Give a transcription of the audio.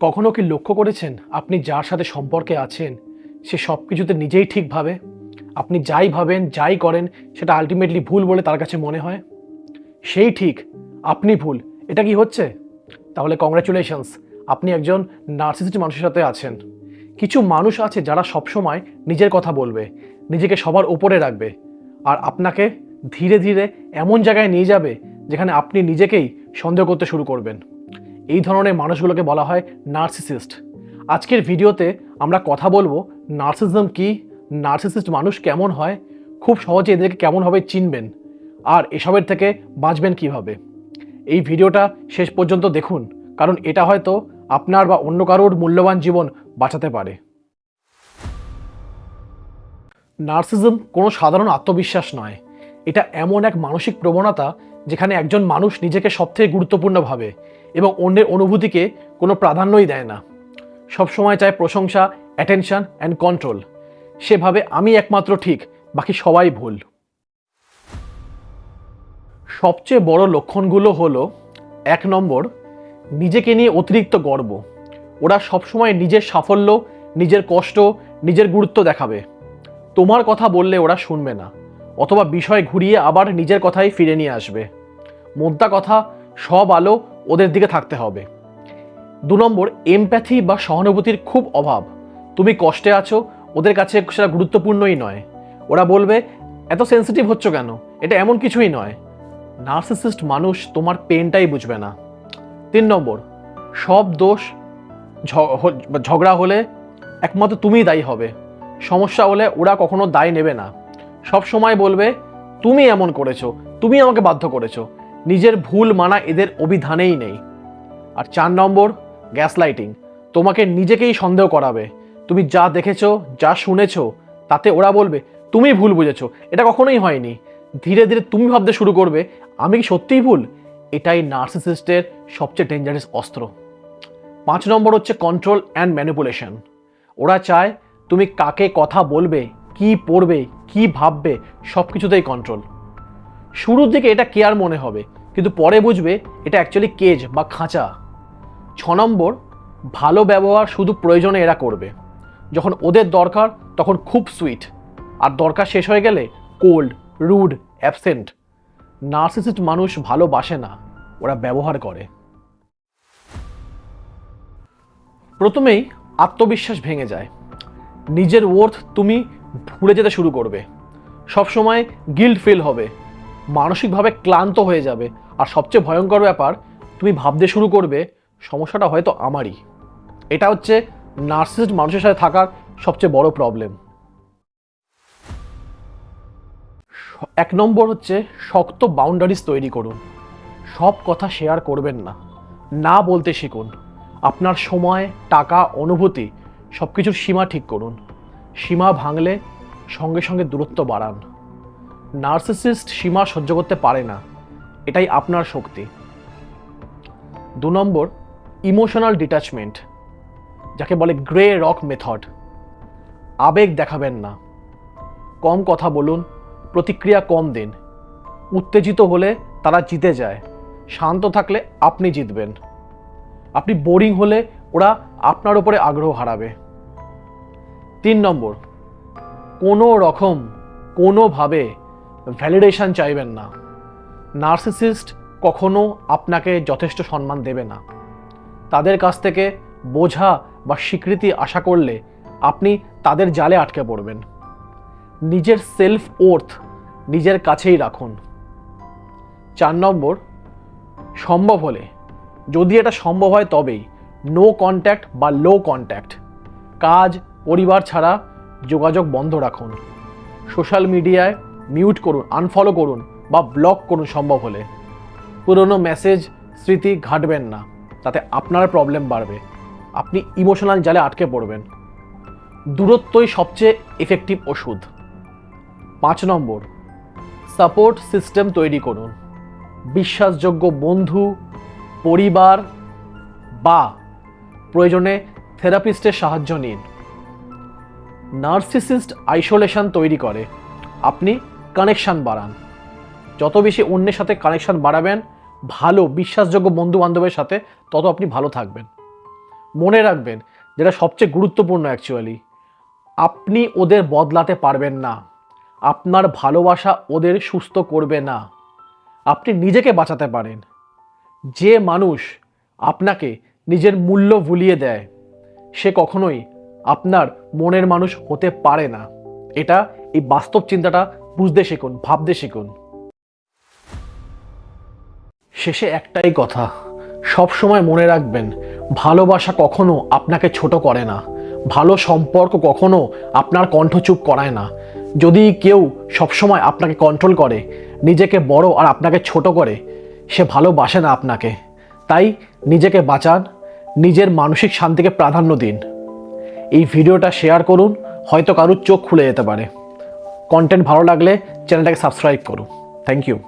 কখনো কি লক্ষ্য করেছেন আপনি যার সাথে সম্পর্কে আছেন সে সব কিছুতে নিজেই ঠিক ভাবে? আপনি যাই ভাবেন যাই করেন সেটা আলটিমেটলি ভুল বলে তার কাছে মনে হয়। সেই ঠিক, আপনি ভুল। এটা কি হচ্ছে? তাহলে কংগ্রাচুলেশনস, আপনি একজন নার্সিসিস্ট মানুষের সাথে আছেন। কিছু মানুষ আছে যারা সবসময় নিজের কথা বলবে, নিজেকে সবার উপরে রাখবে, আর আপনাকে ধীরে ধীরে এমন জায়গায় নিয়ে যাবে যেখানে আপনি নিজেকেই সন্দেহ করতে শুরু করবেন। এই ধরনের মানুষগুলোকে বলা হয় নার্সিসিস্ট। আজকের ভিডিওতে আমরা কথা বলবো নার্সিসিজম কি, নার্সিসিস্ট মানুষ কেমন হয়, খুব সহজে এদেরকে কেমনভাবে চিনবেন, আর এসবের থেকে বাঁচবেন কিভাবে। এই ভিডিওটা শেষ পর্যন্ত দেখুন, কারণ এটা হয়তো আপনার বা অন্য কারোর মূল্যবান জীবন বাঁচাতে পারে। নার্সিসিজম কোনো সাধারণ আত্মবিশ্বাস নয়। এটা এমন এক মানসিক প্রবণতা যেখানে একজন মানুষ নিজেকে সবথেকে গুরুত্বপূর্ণ ভাবে এবং অন্যের অনুভূতিকে কোনো প্রাধান্যই দেয় না। সবসময় চায় প্রশংসা, অ্যাটেনশন অ্যান্ড কন্ট্রোল। সেভাবে আমি একমাত্র ঠিক, বাকি সবাই ভুল। সবচেয়ে বড় লক্ষণগুলো হলো, 1 নম্বর, নিজেকে নিয়ে অতিরিক্ত গর্ব। ওরা সবসময় নিজের সাফল্য, নিজের কষ্ট, নিজের গুরুত্ব দেখাবে। তোমার কথা বললে ওরা শুনবে না, অথবা বিষয় ঘুরিয়ে আবার নিজের কথাই ফিরে নিয়ে আসবে। মোদ্দা কথা, সব আলো ওদের দিকে থাকতে হবে। 2 নম্বর, এমপ্যাথি বা সহানুভূতির খুব অভাব। তুমি কষ্টে আছো, ওদের কাছে সেটা গুরুত্বপূর্ণই নয়। ওরা বলবে, এত সেন্সিটিভ হচ্ছ কেন, এটা এমন কিছুই নয়। নার্সিসিস্ট মানুষ তোমার পেনটাই বুঝবে না। 3 নম্বর, সব দোষ ঝগড়া হলে একমাত্র তুমিই দায়ী হবে। সমস্যা হলে ওরা কখনো দায় নেবে না। সব সময় বলবে, তুমি এমন করেছো, তুমি আমাকে বাধ্য করেছো। নিজের ভুল মানা এদের অভিধানেই নেই। আর 4 নম্বর, গ্যাসলাইটিং। তোমাকে নিজেকেই সন্দেহ করাবে। তুমি যা দেখেছো, যা শুনেছো, তাতে ওরা বলবে তুমি ভুল বুঝেছো, এটা কখনোই হয়নি। ধীরে ধীরে তুমি ভাবতে শুরু করবে, আমি কি সত্যিই ভুল। এটাই নার্সিসিস্টের সবচেয়ে ডেঞ্জারাস অস্ত্র। 5 নম্বর হচ্ছে কন্ট্রোল অ্যান্ড ম্যানিপুলেশন। ওরা চায় তুমি কাকে কথা বলবে, কি পড়বে, কি ভাববে, সব কিছুতেই কন্ট্রোল। শুরুর দিকে এটা কেয়ার মনে হবে, কিন্তু পরে বুঝবে এটা অ্যাকচুয়ালি কেজ বা খাঁচা। 6 নম্বর, ভালো ব্যবহার শুধু প্রয়োজনে এরা করবে। যখন ওদের দরকার তখন খুব সুইট, আর দরকার শেষ হয়ে গেলে কোল্ড, রুড, অ্যাবসেন্ট। নার্সিসিস্ট মানুষ ভালোবাসে না, ওরা ব্যবহার করে। প্রথমেই আত্মবিশ্বাস ভেঙে যায়। নিজের ওর্থ তুমি ভুলে যেতে শুরু করবে। সবসময় গিল্ট ফিল হবে, মানসিকভাবে ক্লান্ত হয়ে যাবে, আর সবচেয়ে ভয়ঙ্কর ব্যাপার, তুমি ভাবতে শুরু করবে সমস্যাটা হয়তো আমারই। এটা হচ্ছে নার্সিসিস্ট মানুষের সাথে থাকার সবচেয়ে বড় প্রবলেম। 1 নম্বর হচ্ছে শক্ত বাউন্ডারিজ তৈরি করুন। সব কথা শেয়ার করবেন না, না বলতে শিখুন। আপনার সময়, টাকা, অনুভূতি সব কিছুর সীমা ঠিক করুন। সীমা ভাঙলে সঙ্গে সঙ্গে দূরত্ব বাড়ান। নার্সিসিস্ট সীমা সহ্য করতে পারে না, এটাই আপনার শক্তি। 2 নম্বর, ইমোশনাল ডিট্যাচমেন্ট, যাকে বলে গ্রে রক মেথড। আবেগ দেখাবেন না, কম কথা বলুন, প্রতিক্রিয়া কম দিন। উত্তেজিত হলে তারা জিতে যায়, শান্ত থাকলে আপনি জিতবেন। আপনি বোরিং হলে ওরা আপনার উপরে আগ্রহ হারাবে। 3 নম্বর, কোনো রকম কোনোভাবে ভ্যালিডেশন চাইবেন না। নার্সিসিস্ট কখনো আপনাকে যথেষ্ট সম্মান দেবে না। তাদের কাছ থেকে বোঝা বা স্বীকৃতি আশা করলে আপনি তাদের জালে আটকে পড়বেন। নিজের সেলফ ওর্থ নিজের কাছেই রাখুন। 4 নম্বর, সম্ভব হলে, যদি এটা সম্ভব হয় তবেই, নো কন্ট্যাক্ট বা লো কন্ট্যাক্ট। কাজ, পরিবার ছাড়া যোগাযোগ বন্ধ রাখুন। সোশ্যাল মিডিয়ায় মিউট করুন, আনফলো করুন বা ব্লক করুন সম্ভব হলে। পুরনো মেসেজ, স্মৃতি ঘাঁটবেন না, তাতে আপনার প্রবলেম বাড়বে। আপনি ইমোশনাল জালে আটকে পড়বেন। দূরত্বই সবচেয়ে এফেক্টিভ ওষুধ। 5 নম্বর, সাপোর্ট সিস্টেম তৈরি করুন। বিশ্বাসযোগ্য বন্ধু, পরিবার বা প্রয়োজনে থেরাপিস্টের সাহায্য নিন। নার্সিসিস্ট আইসোলেশন তৈরি করে, আপনি কানেকশন বাড়ান। যত বেশি অন্যের সাথে কানেকশন বাড়াবেন, ভালো বিশ্বাসযোগ্য বন্ধু বান্ধবের সাথে, তত আপনি ভালো থাকবেন। মনে রাখবেন, যেটা সবচেয়ে গুরুত্বপূর্ণ অ্যাকচুয়ালি, আপনি ওদের বদলাতে পারবেন না। আপনার ভালোবাসা ওদের সুস্থ করবে না। আপনি নিজেকে বাঁচাতে পারেন। যে মানুষ আপনাকে নিজের মূল্য ভুলিয়ে দেয়, সে কখনোই আপনার মনের মানুষ হতে পারে না। এটা, এই বাস্তব চিন্তাটা বুঝতে শিখুন, ভাবতে শিখুন। শেষে একটাই কথা, সব সময় মনে রাখবেন, ভালোবাসা কখনো আপনাকে ছোট করে না। ভালো সম্পর্ক কখনো আপনার কণ্ঠ চুপ করায় না। যদি কেউ সবসময় আপনাকে কন্ট্রোল করে, নিজেকে বড় আর আপনাকে ছোট করে, সে ভালোবাসে না আপনাকে। তাই নিজেকে বাঁচান, নিজের মানসিক শান্তিকে প্রাধান্য দিন। এই ভিডিওটা শেয়ার করুন, হয়তো কারুর চোখ খুলে যেতে পারে। কন্টেন্ট ভালো লাগলে চ্যানেলটাকে সাবস্ক্রাইব করুন। Thank you.